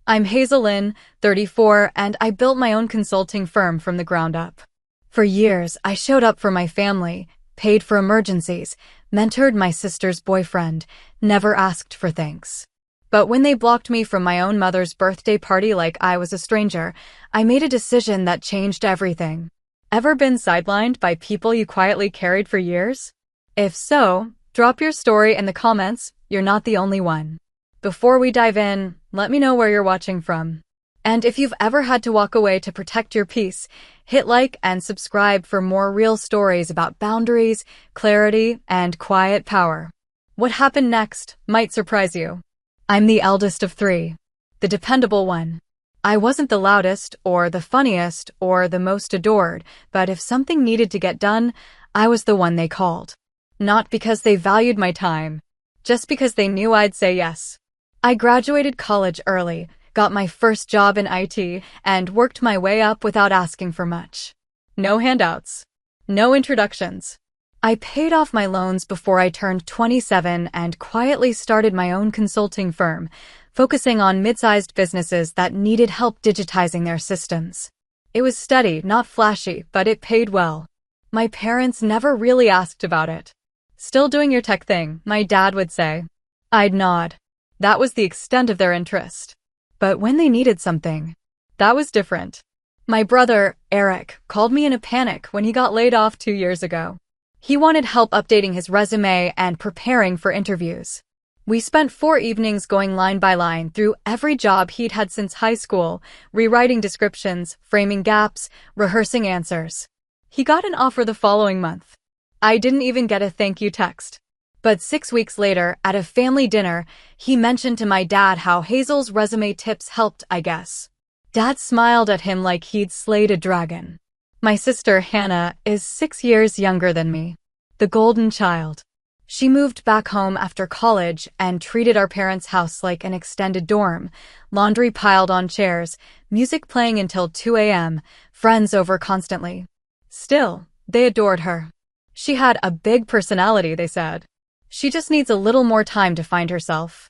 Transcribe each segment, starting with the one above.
I'm Hazelyn, 34, and I built my own consulting firm from the ground up. For years, I showed up for my family, paid for emergencies, mentored my sister's boyfriend, never asked for thanks. But when they blocked me from my own mother's birthday party like I was a stranger, I made a decision that changed everything. Ever been sidelined by people you quietly carried for years? If so, drop your story in the comments. You're not the only one. Before we dive in, let me know where you're watching from. And if you've ever had to walk away to protect your peace, hit like and subscribe for more real stories about boundaries, clarity, and quiet power. What happened next might surprise you. I'm the eldest of three, the dependable one. I wasn't the loudest or the funniest or the most adored, but if something needed to get done, I was the one they called. Not because they valued my time, just because they knew I'd say yes. I graduated college early, got my first job in IT, and worked my way up without asking for much. No handouts. No introductions. I paid off my loans before I turned 27 and quietly started my own consulting firm, focusing on mid-sized businesses that needed help digitizing their systems. It was steady, not flashy, but it paid well. My parents never really asked about it. "Still doing your tech thing," my dad would say. I'd nod. That was the extent of their interest. But when they needed something, that was different. My brother, Eric, called me in a panic when he got laid off 2 years ago. He wanted help updating his resume and preparing for interviews. We spent 4 evenings going line by line through every job he'd had since high school, rewriting descriptions, framing gaps, rehearsing answers. He got an offer the following month. I didn't even get a thank you text. But 6 weeks later, at a family dinner, he mentioned to my dad how Hazel's resume tips helped, I guess. Dad smiled at him like he'd slayed a dragon. My sister, Hannah, is 6 years younger than me. The golden child. She moved back home after college and treated our parents' house like an extended dorm, laundry piled on chairs, music playing until 2 a.m., friends over constantly. Still, they adored her. She had a big personality, they said. She just needs a little more time to find herself.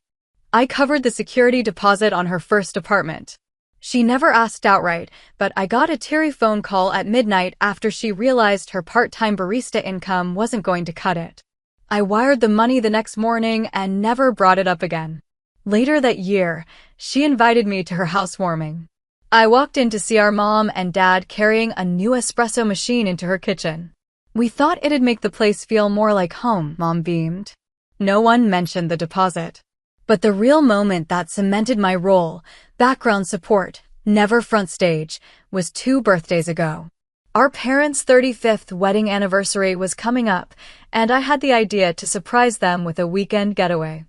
I covered the security deposit on her first apartment. She never asked outright, but I got a teary phone call at midnight after she realized her part-time barista income wasn't going to cut it. I wired the money the next morning and never brought it up again. Later that year, she invited me to her housewarming. I walked in to see our mom and dad carrying a new espresso machine into her kitchen. We thought it'd make the place feel more like home, Mom beamed. No one mentioned the deposit. But the real moment that cemented my role, background support, never front stage, was 2 birthdays ago. Our parents' 35th wedding anniversary was coming up, and I had the idea to surprise them with a weekend getaway.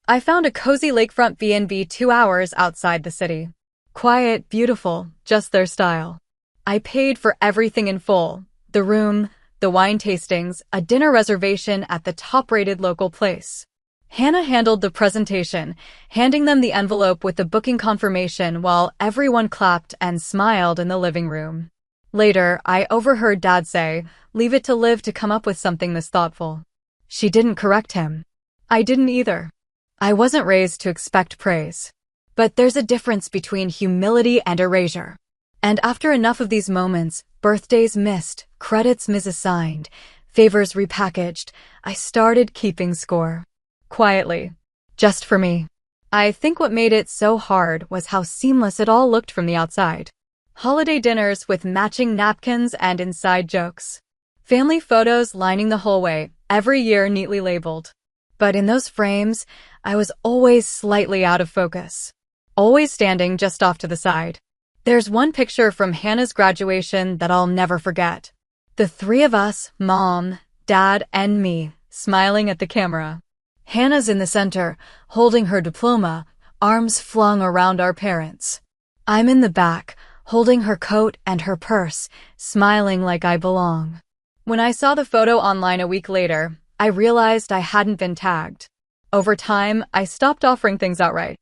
I found a cozy lakefront B&B 2 hours outside the city. Quiet, beautiful, just their style. I paid for everything in full: the room, the wine tastings, a dinner reservation at the top-rated local place. Hannah handled the presentation, handing them the envelope with the booking confirmation while everyone clapped and smiled in the living room. Later, I overheard Dad say, "Leave it to Liv to come up with something this thoughtful." She didn't correct him. I didn't either. I wasn't raised to expect praise. But there's a difference between humility and erasure. And after enough of these moments, birthdays missed, credits misassigned, favors repackaged, I started keeping score. Quietly. Just for me. I think what made it so hard was how seamless it all looked from the outside. Holiday dinners with matching napkins and inside jokes. Family photos lining the hallway, every year neatly labeled. But in those frames, I was always slightly out of focus. Always standing just off to the side. There's one picture from Hannah's graduation that I'll never forget. The 3 of us, Mom, Dad, and me, smiling at the camera. Hannah's in the center, holding her diploma, arms flung around our parents. I'm in the back, holding her coat and her purse, smiling like I belong. When I saw the photo online a week later, I realized I hadn't been tagged. Over time, I stopped offering things outright.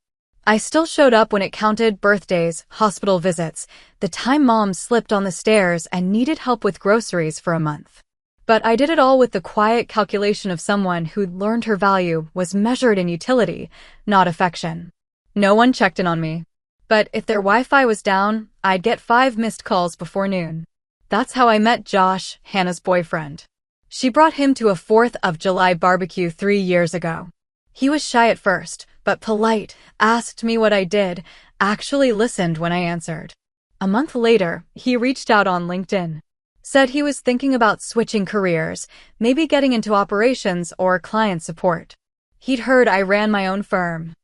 I still showed up when it counted: birthdays, hospital visits, the time Mom slipped on the stairs and needed help with groceries for a month. But I did it all with the quiet calculation of someone who'd learned her value was measured in utility, not affection. No one checked in on me. But if their Wi-Fi was down, I'd get 5 missed calls before noon. That's how I met Josh, Hannah's boyfriend. She brought him to a 4th of July barbecue 3 years ago. He was shy at first, but polite, asked me what I did, actually listened when I answered. A month later, he reached out on LinkedIn. Said he was thinking about switching careers, maybe getting into operations or client support. He'd heard I ran my own firm.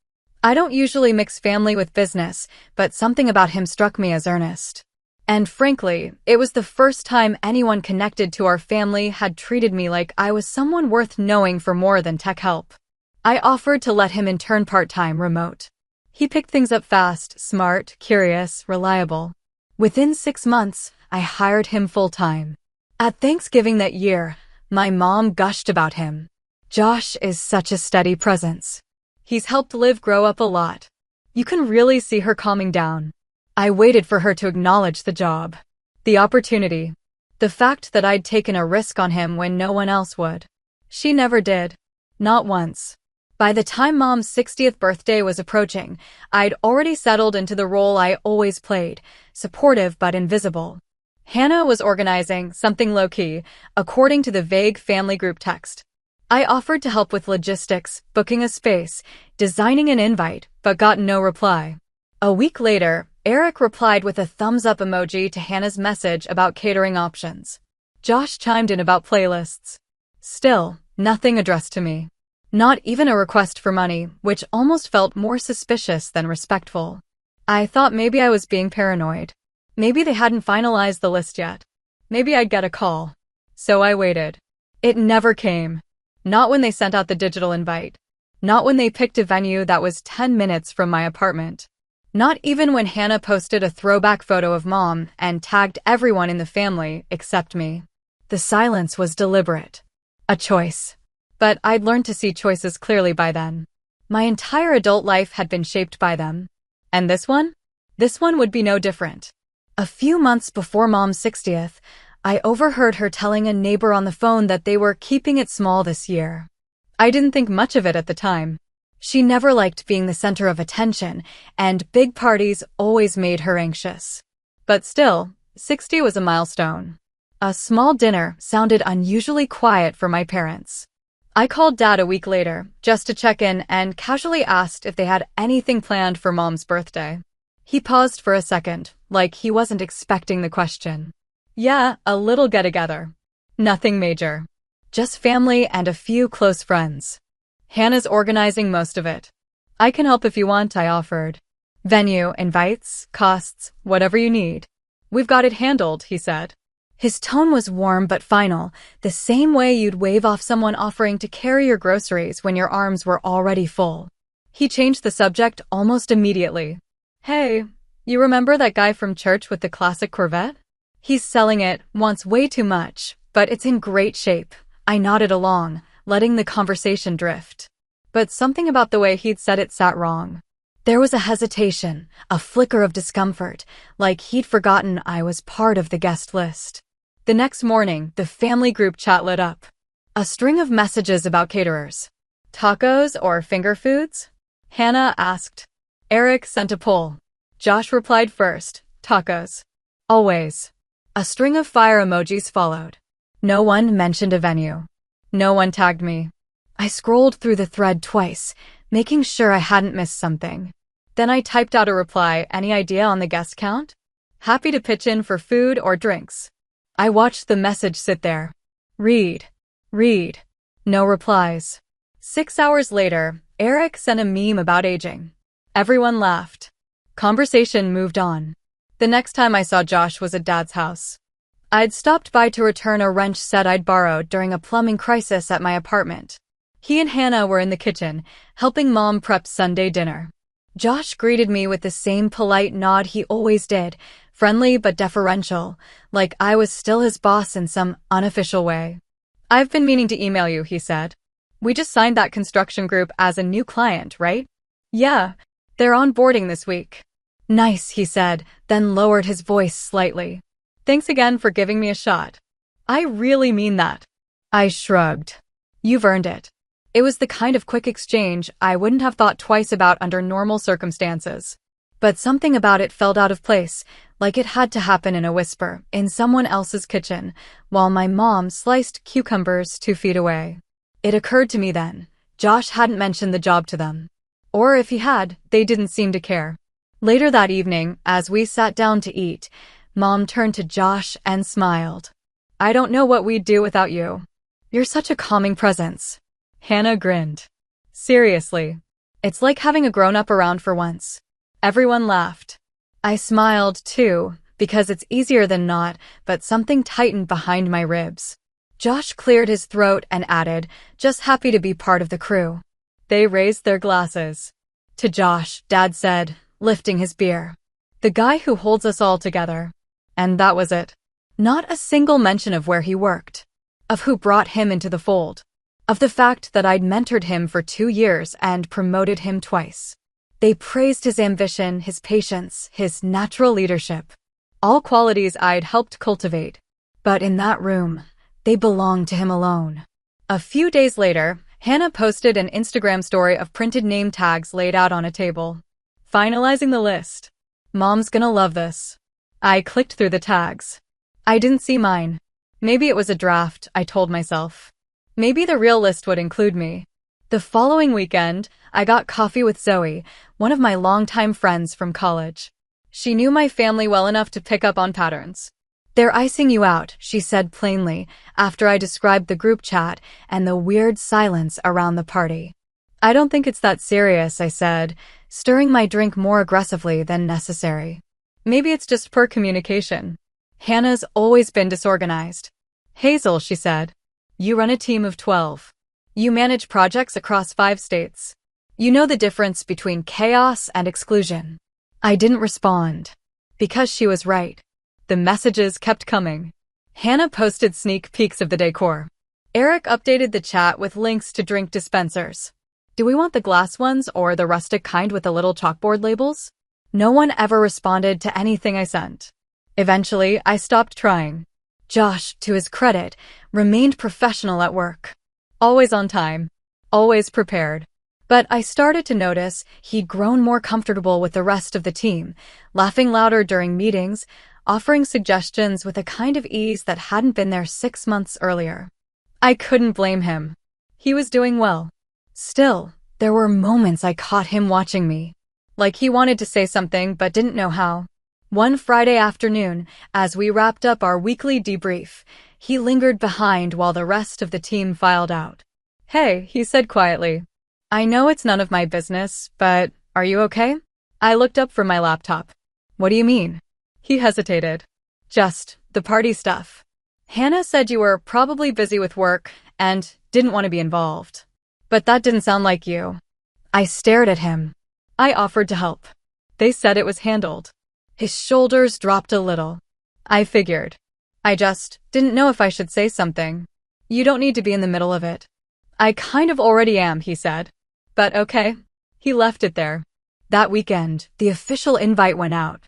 I don't usually mix family with business, but something about him struck me as earnest. And frankly, it was the first time anyone connected to our family had treated me like I was someone worth knowing for more than tech help. I offered to let him intern part-time remote. He picked things up fast, smart, curious, reliable. Within 6 months, I hired him full-time. At Thanksgiving that year, my mom gushed about him. Josh is such a steady presence. He's helped Liv grow up a lot. You can really see her calming down. I waited for her to acknowledge the job, the opportunity, the fact that I'd taken a risk on him when no one else would. She never did. Not once. By the time Mom's 60th birthday was approaching, I'd already settled into the role I always played, supportive but invisible. Hannah was organizing something low-key, according to the vague family group text. I offered to help with logistics, booking a space, designing an invite, but got no reply. A week later, Eric replied with a thumbs-up emoji to Hannah's message about catering options. Josh chimed in about playlists. Still, nothing addressed to me. Not even a request for money, which almost felt more suspicious than respectful. I thought maybe I was being paranoid. Maybe they hadn't finalized the list yet. Maybe I'd get a call. So I waited. It never came. Not when they sent out the digital invite. Not when they picked a venue that was 10 minutes from my apartment. Not even when Hannah posted a throwback photo of Mom and tagged everyone in the family except me. The silence was deliberate. A choice. But I'd learned to see choices clearly by then. My entire adult life had been shaped by them. And this one? This one would be no different. A few months before Mom's 60th, I overheard her telling a neighbor on the phone that they were keeping it small this year. I didn't think much of it at the time. She never liked being the center of attention, and big parties always made her anxious. But still, 60 was a milestone. A small dinner sounded unusually quiet for my parents. I called Dad a week later, just to check in, and casually asked if they had anything planned for Mom's birthday. He paused for a second, like he wasn't expecting the question. Yeah, a little get-together. Nothing major. Just family and a few close friends. Hannah's organizing most of it. I can help if you want, I offered. Venue, invites, costs, whatever you need. We've got it handled, he said. His tone was warm but final, the same way you'd wave off someone offering to carry your groceries when your arms were already full. He changed the subject almost immediately. Hey, you remember that guy from church with the classic Corvette? He's selling it, wants way too much, but it's in great shape. I nodded along, letting the conversation drift. But something about the way he'd said it sat wrong. There was a hesitation, a flicker of discomfort, like he'd forgotten I was part of the guest list. The next morning, the family group chat lit up. A string of messages about caterers. Tacos or finger foods? Hannah asked. Eric sent a poll. Josh replied first, tacos. Always. A string of fire emojis followed. No one mentioned a venue. No one tagged me. I scrolled through the thread twice, making sure I hadn't missed something. Then I typed out a reply. Any idea on the guest count? Happy to pitch in for food or drinks. I watched the message sit there. Read. No replies. 6 hours later, Eric sent a meme about aging. Everyone laughed. Conversation moved on. The next time I saw Josh was at Dad's house. I'd stopped by to return a wrench set I'd borrowed during a plumbing crisis at my apartment. He and Hannah were in the kitchen, helping Mom prep Sunday dinner. Josh greeted me with the same polite nod he always did, friendly but deferential, like I was still his boss in some unofficial way. I've been meaning to email you, he said. We just signed that construction group as a new client, right? Yeah, they're onboarding this week. Nice, he said, then lowered his voice slightly. Thanks again for giving me a shot. I really mean that. I shrugged. You've earned it. It was the kind of quick exchange I wouldn't have thought twice about under normal circumstances. But something about it felt out of place, like it had to happen in a whisper, in someone else's kitchen, while my mom sliced cucumbers 2 feet away. It occurred to me then, Josh hadn't mentioned the job to them. Or if he had, they didn't seem to care. Later that evening, as we sat down to eat, Mom turned to Josh and smiled. "I don't know what we'd do without you. You're such a calming presence." Hannah grinned. "Seriously. It's like having a grown-up around for once." Everyone laughed. I smiled, too, because it's easier than not, but something tightened behind my ribs. Josh cleared his throat and added, "Just happy to be part of the crew." They raised their glasses. "To Josh," Dad said, lifting his beer. "The guy who holds us all together." And that was it. Not a single mention of where he worked, of who brought him into the fold, of the fact that I'd mentored him for 2 years and promoted him twice. They praised his ambition, his patience, his natural leadership, all qualities I'd helped cultivate. But in that room, they belonged to him alone. A few days later, Hannah posted an Instagram story of printed name tags laid out on a table. "Finalizing the list. Mom's gonna love this." I clicked through the tags. I didn't see mine. Maybe it was a draft, I told myself. Maybe the real list would include me. The following weekend, I got coffee with Zoe, one of my longtime friends from college. She knew my family well enough to pick up on patterns. "They're icing you out," she said plainly, after I described the group chat and the weird silence around the party. "I don't think it's that serious," I said, stirring my drink more aggressively than necessary. "Maybe it's just poor communication. Hannah's always been disorganized." "Hazel," she said, "you run a team of 12. You manage projects across 5 states. You know the difference between chaos and exclusion." I didn't respond. Because she was right. The messages kept coming. Hannah posted sneak peeks of the decor. Eric updated the chat with links to drink dispensers. "Do we want the glass ones or the rustic kind with the little chalkboard labels?" No one ever responded to anything I sent. Eventually, I stopped trying. Josh, to his credit, remained professional at work. Always on time. Always prepared. But I started to notice he'd grown more comfortable with the rest of the team, laughing louder during meetings, offering suggestions with a kind of ease that hadn't been there 6 months earlier. I couldn't blame him. He was doing well. Still, there were moments I caught him watching me. Like he wanted to say something but didn't know how. One Friday afternoon, as we wrapped up our weekly debrief, he lingered behind while the rest of the team filed out. "Hey," he said quietly. "I know it's none of my business, but are you okay?" I looked up from my laptop. "What do you mean?" He hesitated. "Just the party stuff. Hannah said you were probably busy with work and didn't want to be involved. But that didn't sound like you." I stared at him. I offered to help. They said it was handled. His shoulders dropped a little. I figured. "I just didn't know if I should say something. You don't need to be in the middle of it." "I kind of already am," he said. "But okay." He left it there. That weekend, the official invite went out.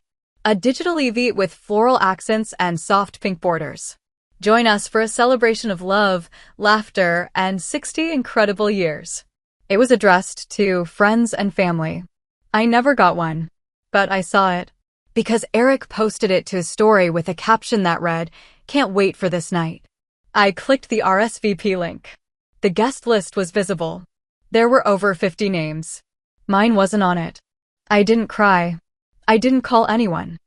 A digital Evie with floral accents and soft pink borders. Join us for a celebration of love, laughter, and 60 incredible years. It was addressed to friends and family. I never got one, but I saw it. Because Eric posted it to his story with a caption that read, "Can't wait for this night." I clicked the RSVP link. The guest list was visible. There were over 50 names. Mine wasn't on it. I didn't cry. I didn't call anyone.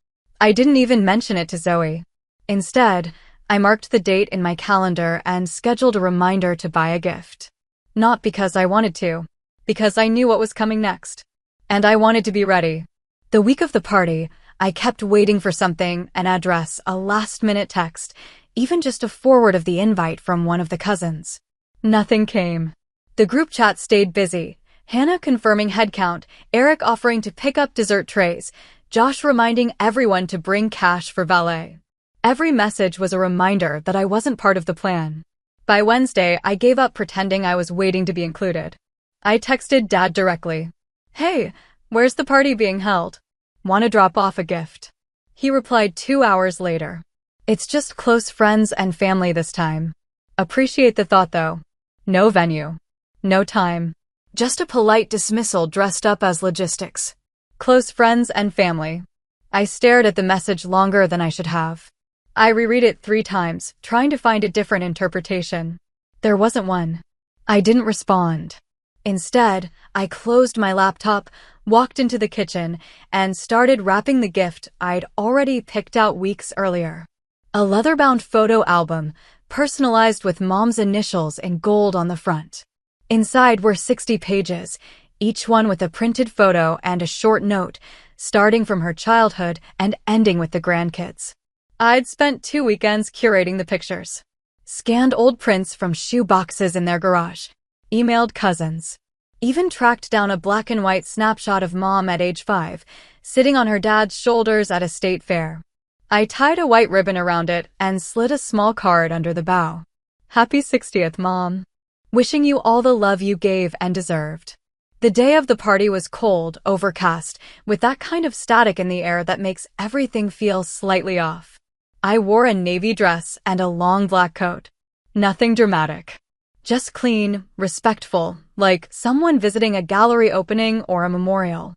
I didn't even mention it to Zoe. Instead, I marked the date in my calendar and scheduled a reminder to buy a gift. Not because I wanted to, because I knew what was coming next. And I wanted to be ready. The week of the party, I kept waiting for something, an address, a last-minute text, even just a forward of the invite from one of the cousins. Nothing came. The group chat stayed busy. Hannah confirming headcount, Eric offering to pick up dessert trays, Josh reminding everyone to bring cash for valet. Every message was a reminder that I wasn't part of the plan. By Wednesday, I gave up pretending I was waiting to be included. I texted Dad directly. "Hey, where's the party being held? Want to drop off a gift?" He replied 2 hours later. "It's just close friends and family this time. Appreciate the thought though. No venue. No time. Just a polite dismissal dressed up as logistics." Close friends and family. I stared at the message longer than I should have. I reread it 3 times, trying to find a different interpretation. There wasn't one. I didn't respond. Instead, I closed my laptop, walked into the kitchen, and started wrapping the gift I'd already picked out weeks earlier. A leather-bound photo album, personalized with Mom's initials in gold on the front. Inside were 60 pages, each one with a printed photo and a short note, starting from her childhood and ending with the grandkids. I'd spent 2 weekends curating the pictures. Scanned old prints from shoe boxes in their garage. Emailed cousins. Even tracked down a black and white snapshot of Mom at age 5, sitting on her dad's shoulders at a state fair. I tied a white ribbon around it and slid a small card under the bow. Happy 60th, Mom. Wishing you all the love you gave and deserved. The day of the party was cold, overcast, with that kind of static in the air that makes everything feel slightly off. I wore a navy dress and a long black coat. Nothing dramatic. Just clean, respectful, like someone visiting a gallery opening or a memorial.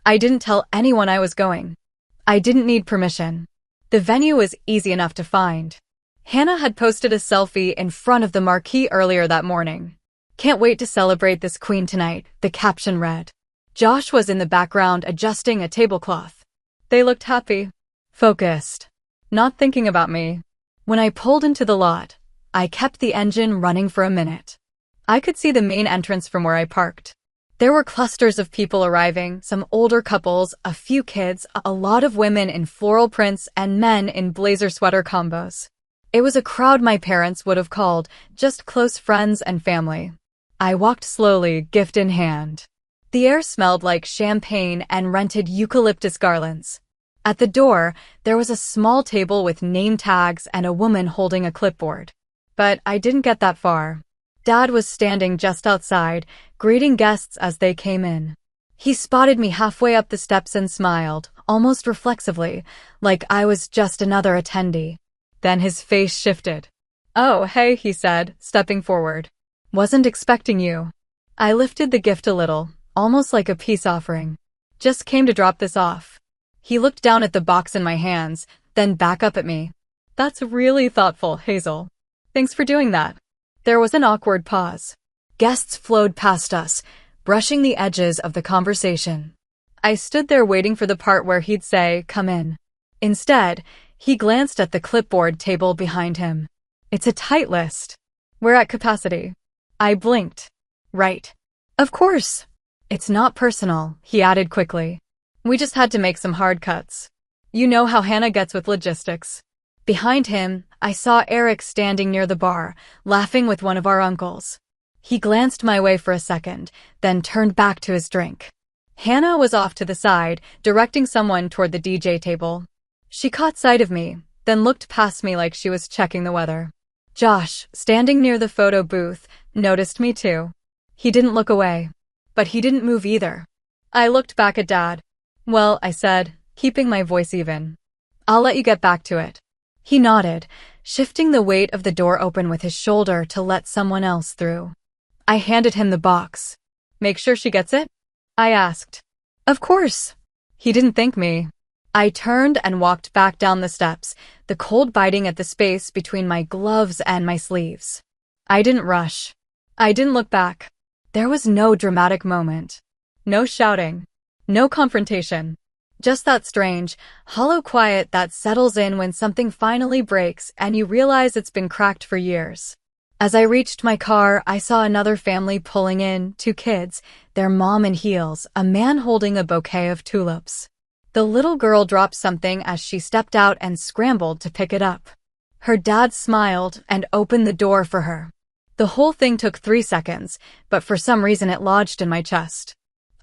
I didn't tell anyone I was going. I didn't need permission. The venue was easy enough to find. Hannah had posted a selfie in front of the marquee earlier that morning. Can't wait to celebrate this queen tonight, the caption read. Josh was in the background adjusting a tablecloth. They looked happy, focused, not thinking about me. When I pulled into the lot, I kept the engine running for a minute. I could see the main entrance from where I parked. There were clusters of people arriving, some older couples, a few kids, a lot of women in floral prints, and men in blazer sweater combos. It was a crowd my parents would have called just close friends and family. I walked slowly, gift in hand. The air smelled like champagne and rented eucalyptus garlands. At the door, there was a small table with name tags and a woman holding a clipboard. But I didn't get that far. Dad was standing just outside, greeting guests as they came in. He spotted me halfway up the steps and smiled, almost reflexively, like I was just another attendee. Then his face shifted. Oh, hey, he said, stepping forward. Wasn't expecting you. I lifted the gift a little, almost like a peace offering. Just came to drop this off. He looked down at the box in my hands, then back up at me. That's really thoughtful, Hazel. Thanks for doing that. There was an awkward pause. Guests flowed past us, brushing the edges of the conversation. I stood there waiting for the part where he'd say, come in. Instead, he glanced at the clipboard table behind him. It's a tight list. We're at capacity. I blinked. Right. Of course. It's not personal, he added quickly. We just had to make some hard cuts. You know how Hannah gets with logistics. Behind him, I saw Eric standing near the bar, laughing with one of our uncles. He glanced my way for a second, then turned back to his drink. Hannah was off to the side, directing someone toward the DJ table. She caught sight of me, then looked past me like she was checking the weather. Josh, standing near the photo booth, noticed me too. He didn't look away. But he didn't move either. I looked back at Dad. Well, I said, keeping my voice even. I'll let you get back to it. He nodded, shifting the weight of the door open with his shoulder to let someone else through. I handed him the box. Make sure she gets it? I asked. Of course. He didn't thank me. I turned and walked back down the steps, the cold biting at the space between my gloves and my sleeves. I didn't rush. I didn't look back. There was no dramatic moment. No shouting. No confrontation. Just that strange, hollow quiet that settles in when something finally breaks and you realize it's been cracked for years. As I reached my car, I saw another family pulling in, 2 kids, their mom in heels, a man holding a bouquet of tulips. The little girl dropped something as she stepped out and scrambled to pick it up. Her dad smiled and opened the door for her. The whole thing took 3 seconds, but for some reason it lodged in my chest.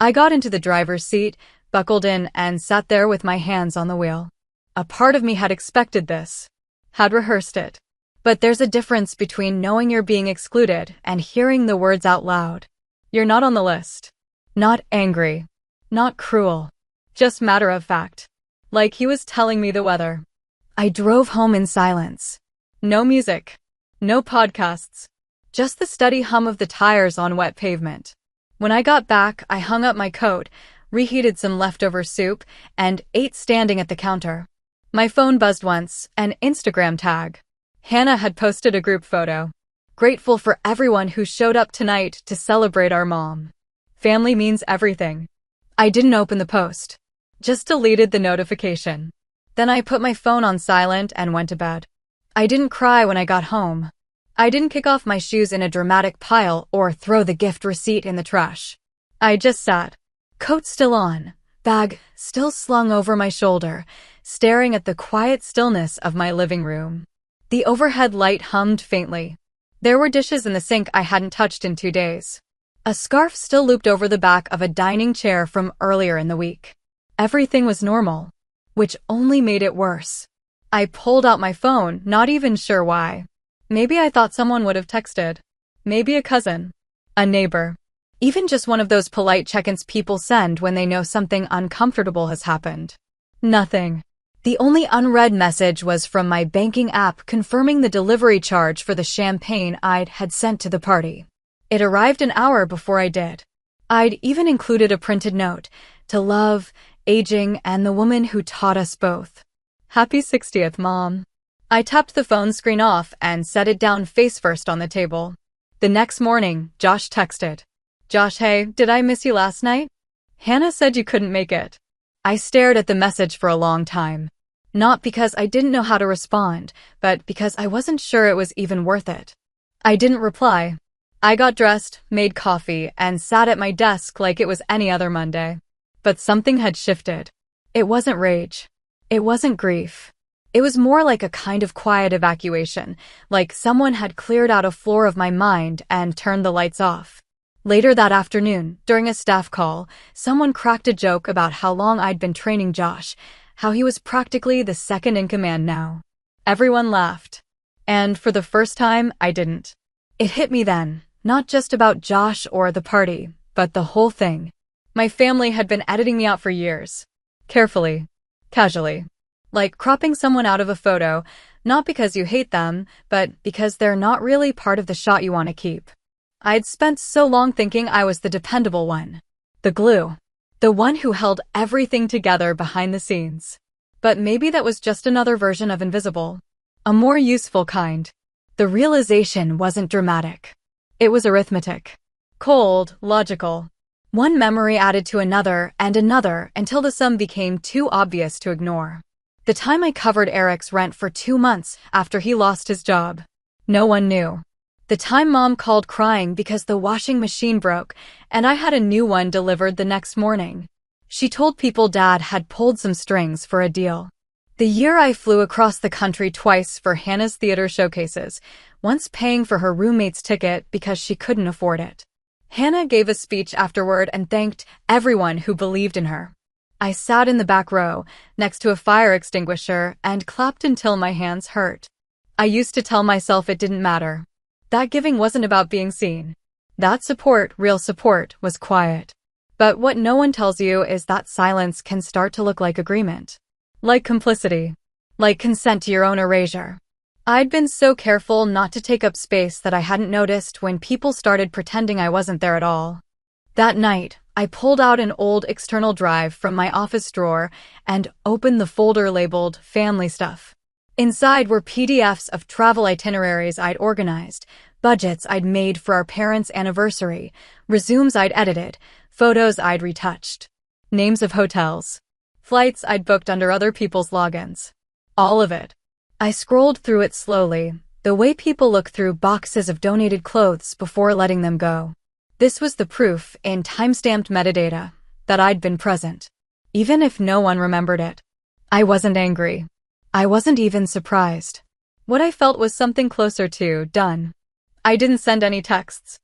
I got into the driver's seat, buckled in, and sat there with my hands on the wheel. A part of me had expected this, had rehearsed it. But there's a difference between knowing you're being excluded and hearing the words out loud. You're not on the list. Not angry. Not cruel. Just matter of fact. Like he was telling me the weather. I drove home in silence. No music. No podcasts. Just the steady hum of the tires on wet pavement. When I got back, I hung up my coat, reheated some leftover soup, and ate standing at the counter. My phone buzzed once, an Instagram tag. Hannah had posted a group photo. Grateful for everyone who showed up tonight to celebrate our mom. Family means everything. I didn't open the post. Just deleted the notification. Then I put my phone on silent and went to bed. I didn't cry when I got home. I didn't kick off my shoes in a dramatic pile or throw the gift receipt in the trash. I just sat, coat still on, bag still slung over my shoulder, staring at the quiet stillness of my living room. The overhead light hummed faintly. There were dishes in the sink I hadn't touched in 2 days. A scarf still looped over the back of a dining chair from earlier in the week. Everything was normal, which only made it worse. I pulled out my phone, not even sure why. Maybe I thought someone would have texted. Maybe a cousin. A neighbor. Even just one of those polite check-ins people send when they know something uncomfortable has happened. Nothing. The only unread message was from my banking app confirming the delivery charge for the champagne I'd had sent to the party. It arrived an hour before I did. I'd even included a printed note, to love, aging, and the woman who taught us both. Happy 60th, Mom. I tapped the phone screen off and set it down face first on the table. The next morning, Josh texted. Josh, hey, did I miss you last night? Hannah said you couldn't make it. I stared at the message for a long time. Not because I didn't know how to respond, but because I wasn't sure it was even worth it. I didn't reply. I got dressed, made coffee, and sat at my desk like it was any other Monday. But something had shifted. It wasn't rage. It wasn't grief. It was more like a kind of quiet evacuation, like someone had cleared out a floor of my mind and turned the lights off. Later that afternoon, during a staff call, someone cracked a joke about how long I'd been training Josh, how he was practically the second in command now. Everyone laughed. And for the first time, I didn't. It hit me then, not just about Josh or the party, but the whole thing. My family had been editing me out for years. Carefully. Casually. Like cropping someone out of a photo, not because you hate them, but because they're not really part of the shot you want to keep. I'd spent so long thinking I was the dependable one. The glue. The one who held everything together behind the scenes. But maybe that was just another version of invisible. A more useful kind. The realization wasn't dramatic. It was arithmetic. Cold, logical. One memory added to another and another until the sum became too obvious to ignore. The time I covered Eric's rent for 2 months after he lost his job. No one knew. The time Mom called crying because the washing machine broke and I had a new one delivered the next morning. She told people Dad had pulled some strings for a deal. The year I flew across the country twice for Hannah's theater showcases, once paying for her roommate's ticket because she couldn't afford it. Hannah gave a speech afterward and thanked everyone who believed in her. I sat in the back row, next to a fire extinguisher, and clapped until my hands hurt. I used to tell myself it didn't matter. That giving wasn't about being seen. That support, real support, was quiet. But what no one tells you is that silence can start to look like agreement. Like complicity. Like consent to your own erasure. I'd been so careful not to take up space that I hadn't noticed when people started pretending I wasn't there at all. That night, I pulled out an old external drive from my office drawer and opened the folder labeled Family Stuff. Inside were PDFs of travel itineraries I'd organized, budgets I'd made for our parents' anniversary, resumes I'd edited, photos I'd retouched, names of hotels, flights I'd booked under other people's logins. All of it. I scrolled through it slowly, the way people look through boxes of donated clothes before letting them go. This was the proof, in time-stamped metadata, that I'd been present, even if no one remembered it. I wasn't angry. I wasn't even surprised. What I felt was something closer to done. I didn't send any texts.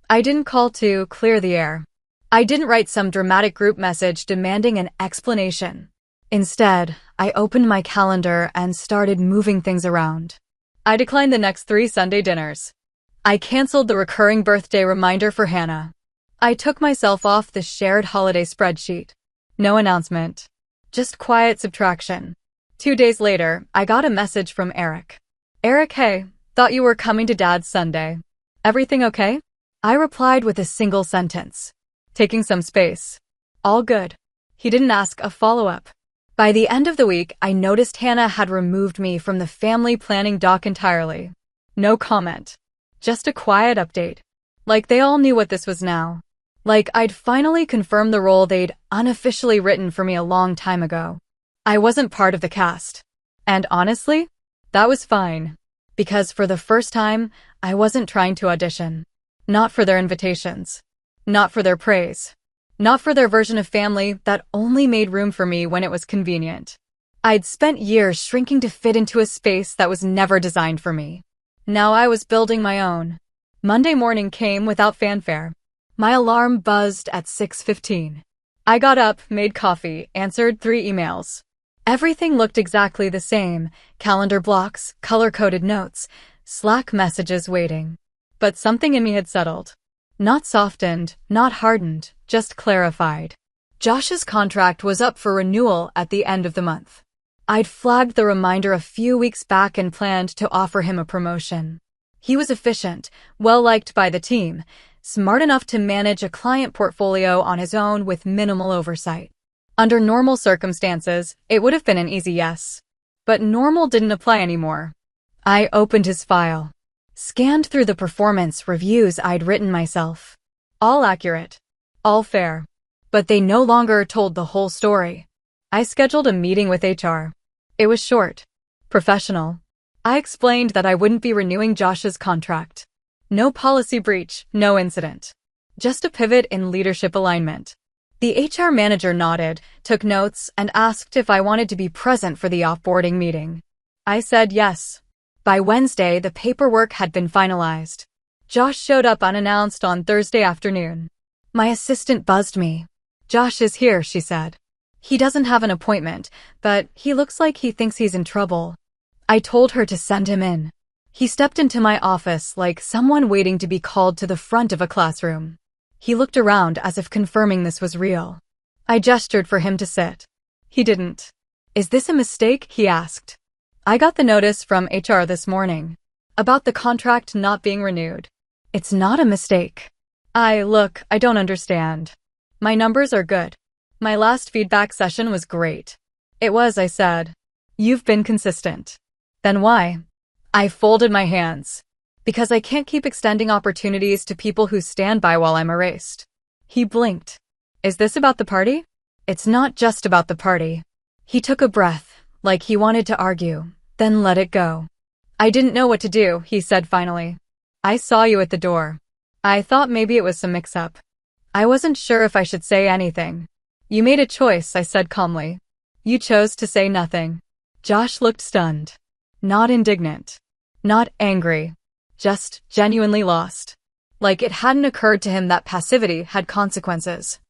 I didn't call to clear the air. I didn't write some dramatic group message demanding an explanation. Instead, I opened my calendar and started moving things around. I declined the next 3 Sunday dinners. I canceled the recurring birthday reminder for Hannah. I took myself off the shared holiday spreadsheet. No announcement. Just quiet subtraction. 2 days later, I got a message from Eric. Eric, hey, thought you were coming to Dad's Sunday. Everything okay? I replied with a single sentence. Taking some space. All good. He didn't ask a follow-up. By the end of the week, I noticed Hannah had removed me from the family planning doc entirely. No comment. Just a quiet update. Like they all knew what this was now. Like I'd finally confirmed the role they'd unofficially written for me a long time ago. I wasn't part of the cast. And honestly, that was fine. Because for the first time, I wasn't trying to audition. Not for their invitations. Not for their praise. Not for their version of family that only made room for me when it was convenient. I'd spent years shrinking to fit into a space that was never designed for me. Now I was building my own. Monday morning came without fanfare. My alarm buzzed at 6:15. I got up, made coffee, answered 3 emails. Everything looked exactly the same: calendar blocks, color-coded notes, Slack messages waiting. But something in me had settled. Not softened, not hardened, just clarified. Josh's contract was up for renewal at the end of the month. I'd flagged the reminder a few weeks back and planned to offer him a promotion. He was efficient, well-liked by the team, smart enough to manage a client portfolio on his own with minimal oversight. Under normal circumstances, it would have been an easy yes. But normal didn't apply anymore. I opened his file. Scanned through the performance reviews I'd written myself. All accurate. All fair. But they no longer told the whole story. I scheduled a meeting with HR. It was short. Professional. I explained that I wouldn't be renewing Josh's contract. No policy breach, no incident. Just a pivot in leadership alignment. The HR manager nodded, took notes, and asked if I wanted to be present for the offboarding meeting. I said yes. By Wednesday, the paperwork had been finalized. Josh showed up unannounced on Thursday afternoon. My assistant buzzed me. "Josh is here," she said. "He doesn't have an appointment, but he looks like he thinks he's in trouble." I told her to send him in. He stepped into my office like someone waiting to be called to the front of a classroom. He looked around as if confirming this was real. I gestured for him to sit. He didn't. "Is this a mistake?" he asked. "I got the notice from HR this morning. About the contract not being renewed." "It's not a mistake." Look, I don't understand. My numbers are good. My last feedback session was great." "It was," I said. "You've been consistent." "Then why?" I folded my hands. "Because I can't keep extending opportunities to people who stand by while I'm erased." He blinked. "Is this about the party?" "It's not just about the party." He took a breath, like he wanted to argue, then let it go. "I didn't know what to do," he said finally. "I saw you at the door. I thought maybe it was some mix-up. I wasn't sure if I should say anything." "You made a choice," I said calmly. "You chose to say nothing." Josh looked stunned. Not indignant. Not angry. Just genuinely lost. Like it hadn't occurred to him that passivity had consequences.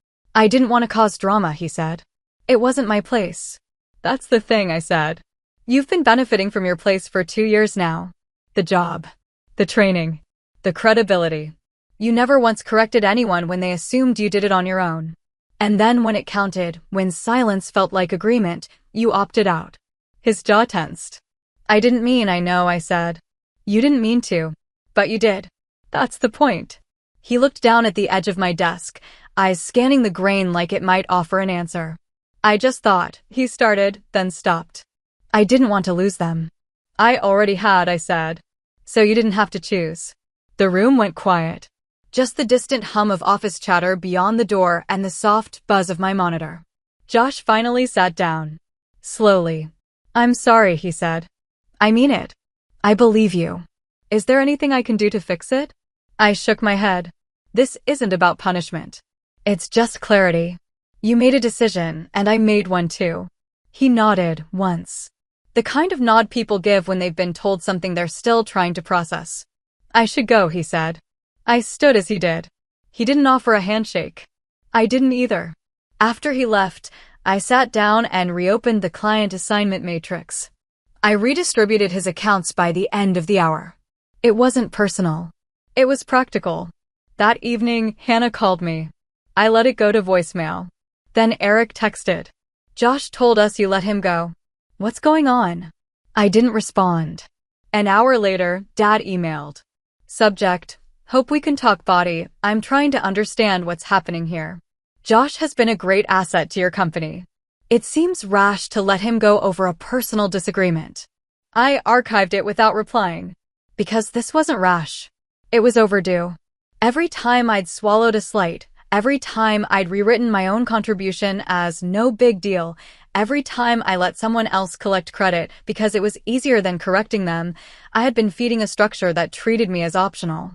"I didn't want to cause drama," he said. "It wasn't my place." "That's the thing," I said. "You've been benefiting from your place for 2 years now. The job. The training. The credibility. You never once corrected anyone when they assumed you did it on your own. And then when it counted, when silence felt like agreement, you opted out." His jaw tensed. "I didn't mean, I know," I said. "You didn't mean to. But you did. That's the point." He looked down at the edge of my desk, eyes scanning the grain like it might offer an answer. "I just thought," he started, then stopped. "I didn't want to lose them." "I already had," I said. "So you didn't have to choose." The room went quiet. Just the distant hum of office chatter beyond the door and the soft buzz of my monitor. Josh finally sat down. Slowly. "I'm sorry," he said. "I mean it. I believe you. Is there anything I can do to fix it?" I shook my head. "This isn't about punishment. It's just clarity. You made a decision, and I made one too." He nodded once. The kind of nod people give when they've been told something they're still trying to process. "I should go," he said. I stood as he did. He didn't offer a handshake. I didn't either. After he left, I sat down and reopened the client assignment matrix. I redistributed his accounts by the end of the hour. It wasn't personal. It was practical. That evening, Hannah called me. I let it go to voicemail. Then Eric texted. "Josh told us you let him go. What's going on?" I didn't respond. An hour later, Dad emailed. Subject: "Hope we can talk body. I'm trying to understand what's happening here." Josh has been a great asset to your company. It seems rash to let him go over a personal disagreement. I archived it without replying. Because this wasn't rash. It was overdue. Every time I'd swallowed a slight, every time I'd rewritten my own contribution as no big deal, every time I let someone else collect credit because it was easier than correcting them, I had been feeding a structure that treated me as optional.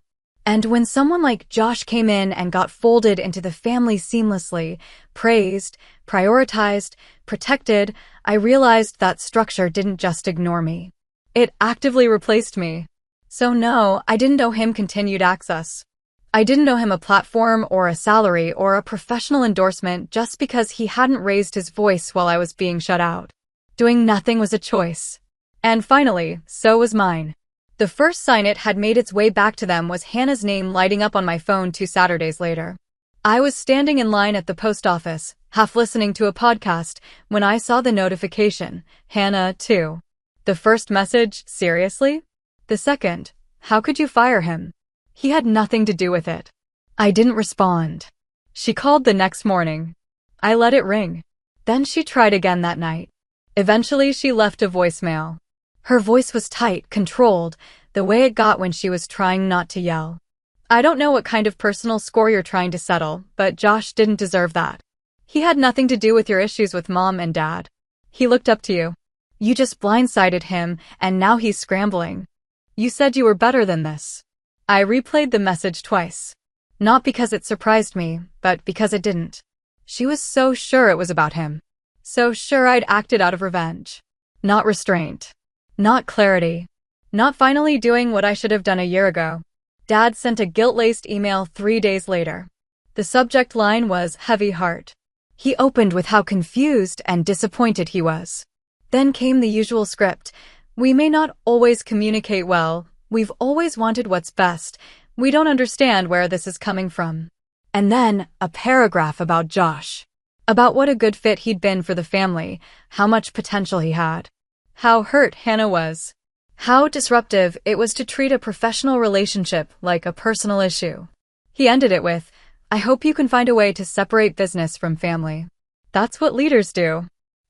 And when someone like Josh came in and got folded into the family seamlessly, praised, prioritized, protected, I realized that structure didn't just ignore me. It actively replaced me. So no, I didn't owe him continued access. I didn't owe him a platform or a salary or a professional endorsement just because he hadn't raised his voice while I was being shut out. Doing nothing was a choice. And finally, so was mine. The first sign it had made its way back to them was Hannah's name lighting up on my phone 2 Saturdays later. I was standing in line at the post office, half listening to a podcast, when I saw the notification, Hannah, too. The first message, seriously? The second, how could you fire him? He had nothing to do with it. I didn't respond. She called the next morning. I let it ring. Then she tried again that night. Eventually she left a voicemail. Her voice was tight, controlled, the way it got when she was trying not to yell. I don't know what kind of personal score you're trying to settle, but Josh didn't deserve that. He had nothing to do with your issues with mom and dad. He looked up to you. You just blindsided him, and now he's scrambling. You said you were better than this. I replayed the message twice. Not because it surprised me, but because it didn't. She was so sure it was about him. So sure I'd acted out of revenge. Not restraint. Not clarity. Not finally doing what I should have done a year ago. Dad sent a guilt-laced email 3 days later. The subject line was heavy heart. He opened with how confused and disappointed he was. Then came the usual script. We may not always communicate well. We've always wanted what's best. We don't understand where this is coming from. And then a paragraph about Josh. About what a good fit he'd been for the family, how much potential he had. How hurt Hannah was. How disruptive it was to treat a professional relationship like a personal issue. He ended it with, I hope you can find a way to separate business from family. That's what leaders do.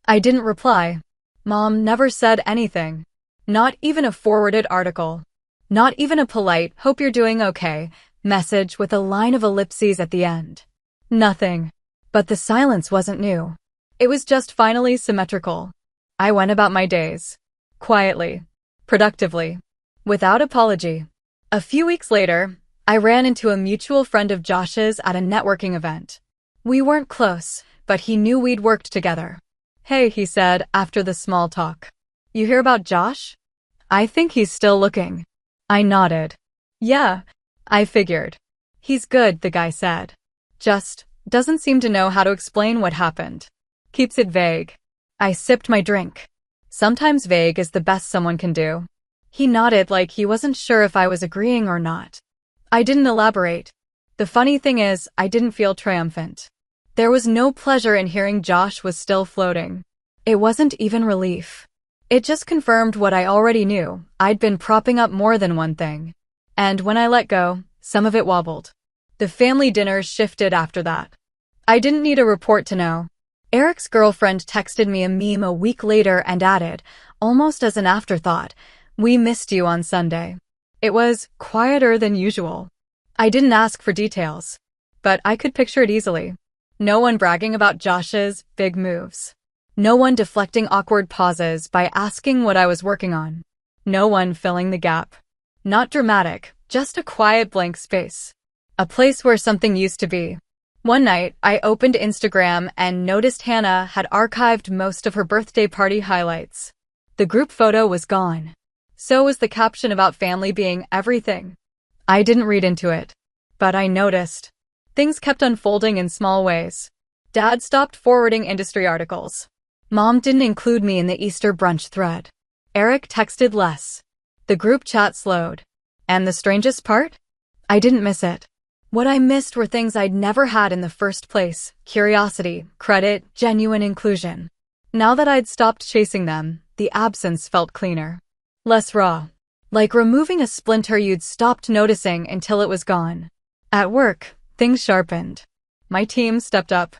I didn't reply. Mom never said anything. Not even a forwarded article. Not even a polite, hope you're doing okay, message with a line of ellipses at the end. Nothing. But the silence wasn't new. It was just finally symmetrical. I went about my days. Quietly. Productively. Without apology. A few weeks later, I ran into a mutual friend of Josh's at a networking event. We weren't close, but he knew we'd worked together. Hey, he said after the small talk. You hear about Josh? I think he's still looking. I nodded. Yeah, I figured. He's good, the guy said. Just doesn't seem to know how to explain what happened. Keeps it vague. I sipped my drink. Sometimes vague is the best someone can do. He nodded like he wasn't sure if I was agreeing or not. I didn't elaborate. The funny thing is, I didn't feel triumphant. There was no pleasure in hearing Josh was still floating. It wasn't even relief. It just confirmed what I already knew. I'd been propping up more than one thing. And when I let go, some of it wobbled. The family dinners shifted after that. I didn't need a report to know. Eric's girlfriend texted me a meme a week later and added, almost as an afterthought, we missed you on Sunday. It was quieter than usual. I didn't ask for details, but I could picture it easily. No one bragging about Josh's big moves. No one deflecting awkward pauses by asking what I was working on. No one filling the gap. Not dramatic, just a quiet blank space. A place where something used to be. One night, I opened Instagram and noticed Hannah had archived most of her birthday party highlights. The group photo was gone. So was the caption about family being everything. I didn't read into it. But I noticed. Things kept unfolding in small ways. Dad stopped forwarding industry articles. Mom didn't include me in the Easter brunch thread. Eric texted less. The group chat slowed. And the strangest part? I didn't miss it. What I missed were things I'd never had in the first place: curiosity, credit, genuine inclusion. Now that I'd stopped chasing them, the absence felt cleaner. Less raw. Like removing a splinter you'd stopped noticing until it was gone. At work, things sharpened. My team stepped up.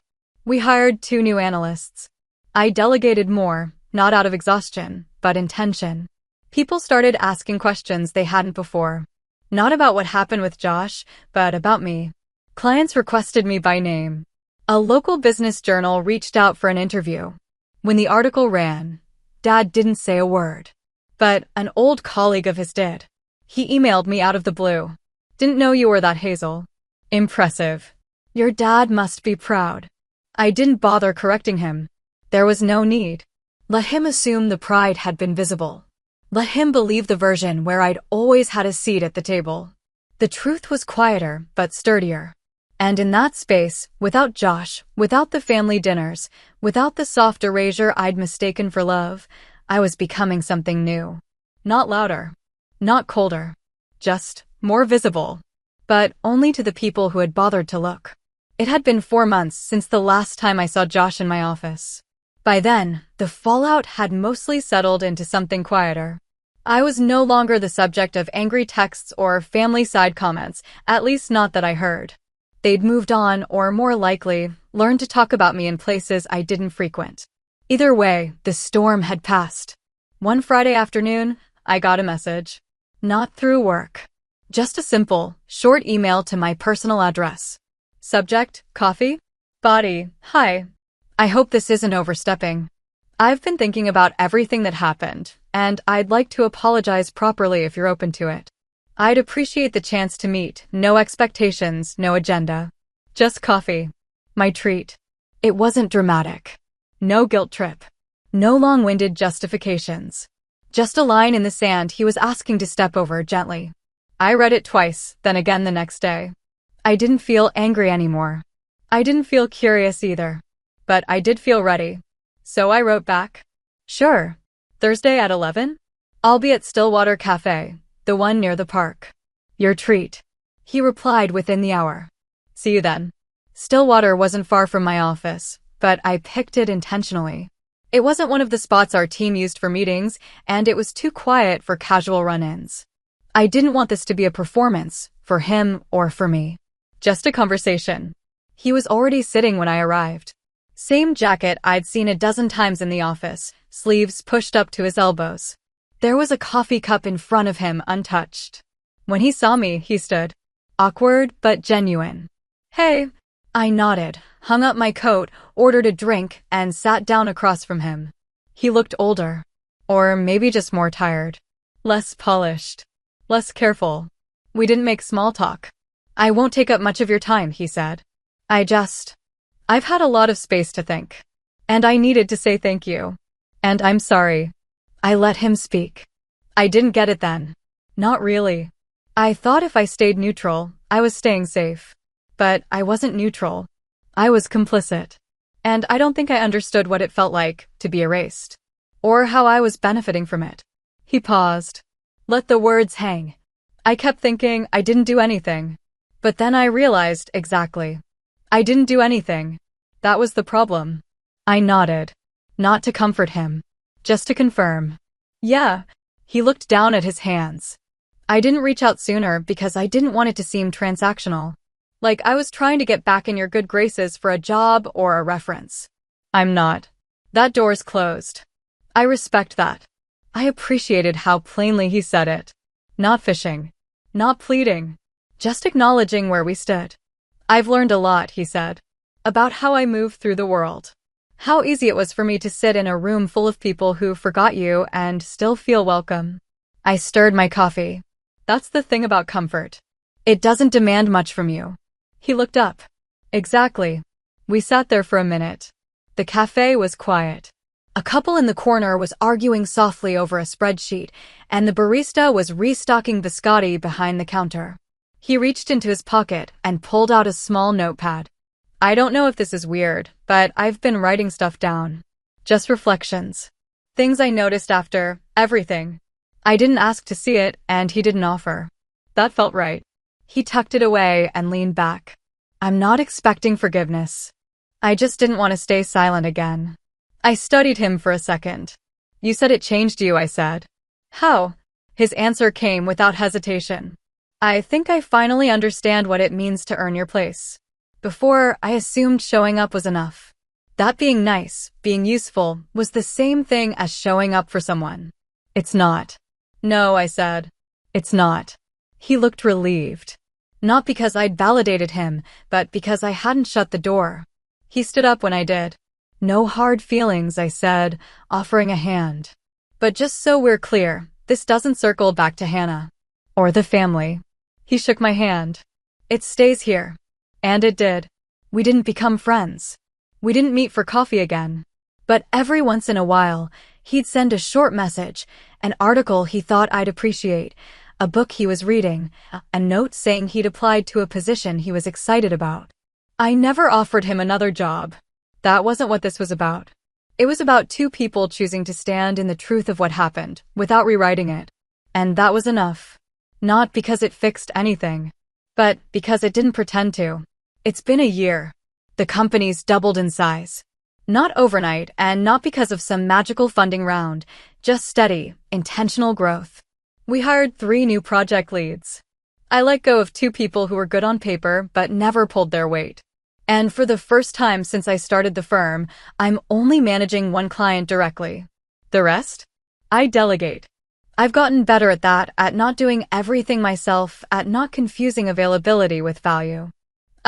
We hired 2 new analysts. I delegated more, not out of exhaustion, but intention. People started asking questions they hadn't before. Not about what happened with Josh, but about me. Clients requested me by name. A local business journal reached out for an interview. When the article ran, Dad didn't say a word. But an old colleague of his did. He emailed me out of the blue. Didn't know you were that Hazel. Impressive. Your dad must be proud. I didn't bother correcting him. There was no need. Let him assume the pride had been visible. Let him believe the version where I'd always had a seat at the table. The truth was quieter, but sturdier. And in that space, without Josh, without the family dinners, without the soft erasure I'd mistaken for love, I was becoming something new. Not louder. Not colder. Just more visible. But only to the people who had bothered to look. It had been 4 months since the last time I saw Josh in my office. By then, the fallout had mostly settled into something quieter. I was no longer the subject of angry texts or family side comments, at least not that I heard. They'd moved on, or more likely, learned to talk about me in places I didn't frequent. Either way, the storm had passed. One Friday afternoon, I got a message. Not through work. Just a simple, short email to my personal address. Subject, coffee? Body, hi. I hope this isn't overstepping. I've been thinking about everything that happened, and I'd like to apologize properly if you're open to it. I'd appreciate the chance to meet, no expectations, no agenda. Just coffee. My treat. It wasn't dramatic. No guilt trip. No long-winded justifications. Just a line in the sand he was asking to step over gently. I read it twice, then again the next day. I didn't feel angry anymore. I didn't feel curious either. But I did feel ready. So I wrote back. Sure. Thursday at 11? I'll be at Stillwater Cafe, the one near the park. Your treat. He replied within the hour. See you then. Stillwater wasn't far from my office, but I picked it intentionally. It wasn't one of the spots our team used for meetings, and it was too quiet for casual run-ins. I didn't want this to be a performance, for him or for me. Just a conversation. He was already sitting when I arrived. Same jacket I'd seen a dozen times in the office, sleeves pushed up to his elbows. There was a coffee cup in front of him untouched. When he saw me, he stood. Awkward, but genuine. Hey. I nodded, hung up my coat, ordered a drink, and sat down across from him. He looked older. Or maybe just more tired. Less polished. Less careful. We didn't make small talk. I won't take up much of your time, he said. I've had a lot of space to think. And I needed to say thank you. And I'm sorry. I let him speak. I didn't get it then. Not really. I thought if I stayed neutral, I was staying safe. But I wasn't neutral. I was complicit. And I don't think I understood what it felt like to be erased. Or how I was benefiting from it. He paused. Let the words hang. I kept thinking I didn't do anything. But then I realized exactly. I didn't do anything. That was the problem. I nodded. Not to comfort him. Just to confirm. Yeah. He looked down at his hands. I didn't reach out sooner because I didn't want it to seem transactional. Like I was trying to get back in your good graces for a job or a reference. I'm not. That door's closed. I respect that. I appreciated how plainly he said it. Not fishing. Not pleading. Just acknowledging where we stood. I've learned a lot, he said. About how I move through the world. How easy it was for me to sit in a room full of people who forgot you and still feel welcome. I stirred my coffee. That's the thing about comfort. It doesn't demand much from you. He looked up. Exactly. We sat there for a minute. The cafe was quiet. A couple in the corner was arguing softly over a spreadsheet, and the barista was restocking biscotti behind the counter. He reached into his pocket and pulled out a small notepad. I don't know if this is weird, but I've been writing stuff down. Just reflections. Things I noticed after everything. I didn't ask to see it, and he didn't offer. That felt right. He tucked it away and leaned back. I'm not expecting forgiveness. I just didn't want to stay silent again. I studied him for a second. You said it changed you, I said. How? His answer came without hesitation. I think I finally understand what it means to earn your place. Before, I assumed showing up was enough. That being nice, being useful, was the same thing as showing up for someone. It's not. No, I said. It's not. He looked relieved. Not because I'd validated him, but because I hadn't shut the door. He stood up when I did. No hard feelings, I said, offering a hand. But just so we're clear, this doesn't circle back to Hannah. Or the family. He shook my hand. It stays here. And it did. We didn't become friends. We didn't meet for coffee again. But every once in a while, he'd send a short message, an article he thought I'd appreciate, a book he was reading, a note saying he'd applied to a position he was excited about. I never offered him another job. That wasn't what this was about. It was about two people choosing to stand in the truth of what happened, without rewriting it. And that was enough. Not because it fixed anything, but because it didn't pretend to. It's been a year. The company's doubled in size. Not overnight, and not because of some magical funding round, just steady, intentional growth. We hired 3 new project leads. I let go of 2 people who were good on paper, but never pulled their weight. And for the first time since I started the firm, I'm only managing 1 client directly. The rest? I delegate. I've gotten better at that, at not doing everything myself, at not confusing availability with value.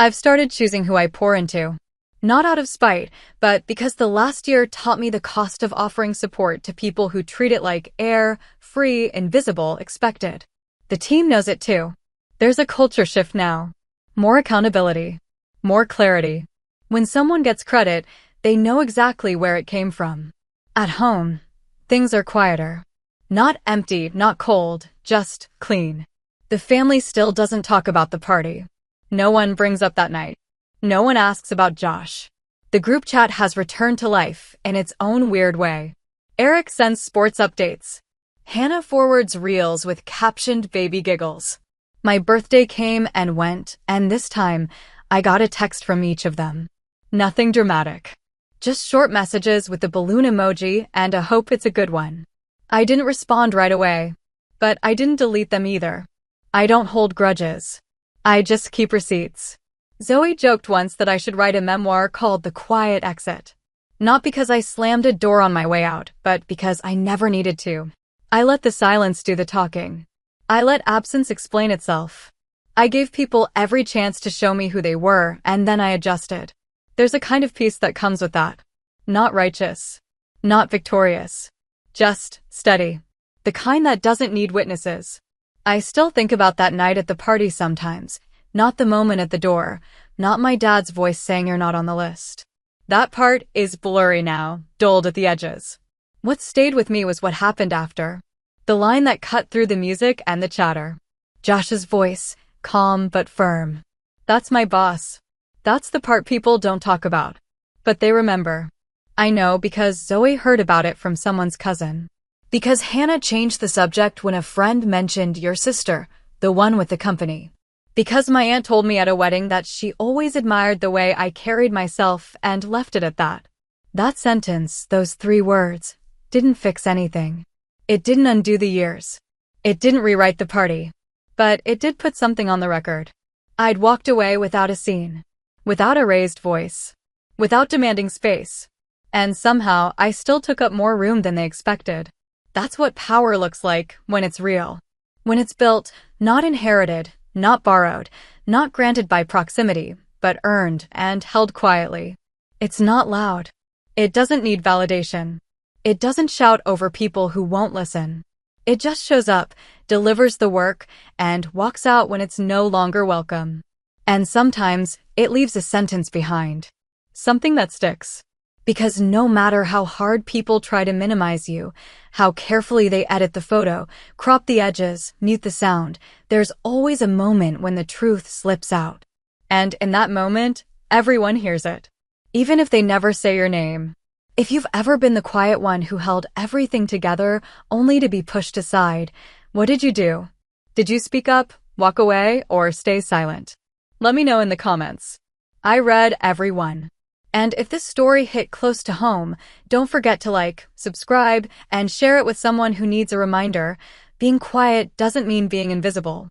I've started choosing who I pour into. Not out of spite, but because the last year taught me the cost of offering support to people who treat it like air, free, invisible, expected. The team knows it too. There's a culture shift now. More accountability. More clarity. When someone gets credit, they know exactly where it came from. At home, things are quieter. Not empty, not cold, just clean. The family still doesn't talk about the party. No one brings up that night. No one asks about Josh. The group chat has returned to life in its own weird way. Eric sends sports updates. Hannah forwards reels with captioned baby giggles. My birthday came and went, and this time, I got a text from each of them. Nothing dramatic. Just short messages with the balloon emoji and a hope it's a good one. I didn't respond right away, but I didn't delete them either. I don't hold grudges. I just keep receipts. Zoe joked once that I should write a memoir called The Quiet Exit. Not because I slammed a door on my way out, but because I never needed to. I let the silence do the talking. I let absence explain itself. I gave people every chance to show me who they were, and then I adjusted. There's a kind of peace that comes with that. Not righteous. Not victorious. Just steady. The kind that doesn't need witnesses. I still think about that night at the party sometimes. Not the moment at the door, not my dad's voice saying you're not on the list. That part is blurry now, dulled at the edges. What stayed with me was what happened after. The line that cut through the music and the chatter. Josh's voice, calm but firm. That's my boss. That's the part people don't talk about. But they remember. I know because Zoe heard about it from someone's cousin. Because Hannah changed the subject when a friend mentioned your sister, the one with the company. Because my aunt told me at a wedding that she always admired the way I carried myself and left it at that. That sentence, those 3 words, didn't fix anything. It didn't undo the years. It didn't rewrite the party. But it did put something on the record. I'd walked away without a scene. Without a raised voice. Without demanding space. And somehow, I still took up more room than they expected. That's what power looks like when it's real. When it's built, not inherited, not borrowed, not granted by proximity, but earned and held quietly. It's not loud. It doesn't need validation. It doesn't shout over people who won't listen. It just shows up, delivers the work, and walks out when it's no longer welcome. And sometimes, it leaves a sentence behind. Something that sticks. Because no matter how hard people try to minimize you, how carefully they edit the photo, crop the edges, mute the sound, there's always a moment when the truth slips out. And in that moment, everyone hears it. Even if they never say your name. If you've ever been the quiet one who held everything together only to be pushed aside, what did you do? Did you speak up, walk away, or stay silent? Let me know in the comments. I read every one. And if this story hit close to home, don't forget to like, subscribe, and share it with someone who needs a reminder. Being quiet doesn't mean being invisible.